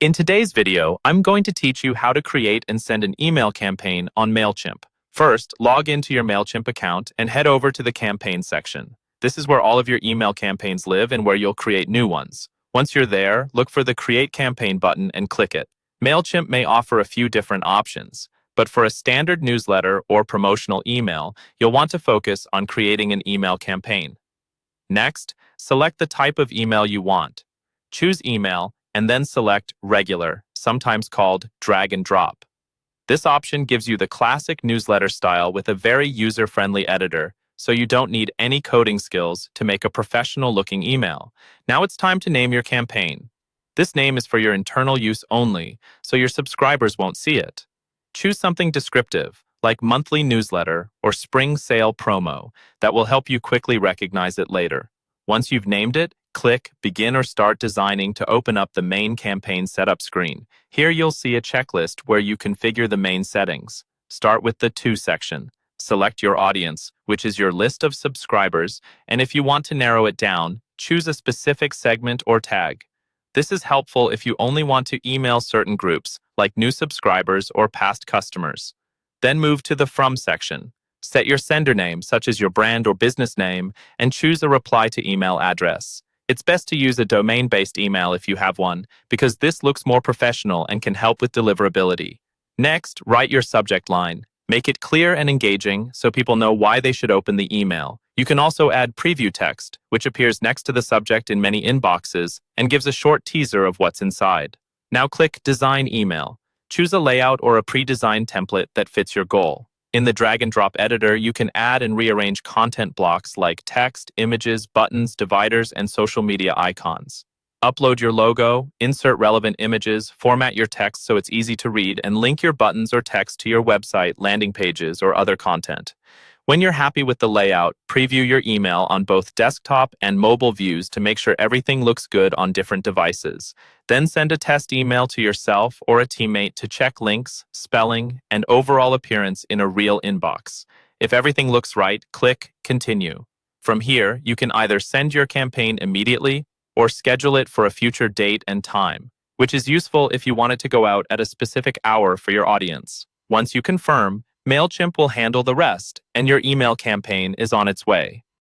In today's video, I'm going to teach you how to create and send an email campaign on Mailchimp. First, log into your Mailchimp account and head over to the campaign section. This is where all of your email campaigns live and where you'll create new ones. Once you're there, look for the Create Campaign button and click it. Mailchimp may offer a few different options, but for a standard newsletter or promotional email, you'll want to focus on creating an email campaign. Next, select the type of email you want. Choose Email, and then select Regular, sometimes called Drag and Drop. This option gives you the classic newsletter style with a very user-friendly editor, so you don't need any coding skills to make a professional-looking email. Now it's time to name your campaign. This name is for your internal use only, so your subscribers won't see it. Choose something descriptive, like monthly newsletter or spring sale promo, that will help you quickly recognize it later. Once you've named it, click Begin or Start Designing to open up the main campaign setup screen. Here you'll see a checklist where you configure the main settings. Start with the To section. Select your audience, which is your list of subscribers, and if you want to narrow it down, choose a specific segment or tag. This is helpful if you only want to email certain groups, like new subscribers or past customers. Then move to the From section. Set your sender name, such as your brand or business name, and choose a reply to email address. It's best to use a domain-based email if you have one, because this looks more professional and can help with deliverability. Next, write your subject line. Make it clear and engaging so people know why they should open the email. You can also add preview text, which appears next to the subject in many inboxes and gives a short teaser of what's inside. Now click Design Email. Choose a layout or a pre-designed template that fits your goal. In the drag and drop editor, you can add and rearrange content blocks like text, images, buttons, dividers, and social media icons. Upload your logo, insert relevant images, format your text so it's easy to read, and link your buttons or text to your website, landing pages, or other content. When you're happy with the layout, preview your email on both desktop and mobile views to make sure everything looks good on different devices. Then send a test email to yourself or a teammate to check links, spelling, and overall appearance in a real inbox. If everything looks right, click Continue. From here, you can either send your campaign immediately or schedule it for a future date and time, which is useful if you want it to go out at a specific hour for your audience. Once you confirm, Mailchimp will handle the rest, and your email campaign is on its way.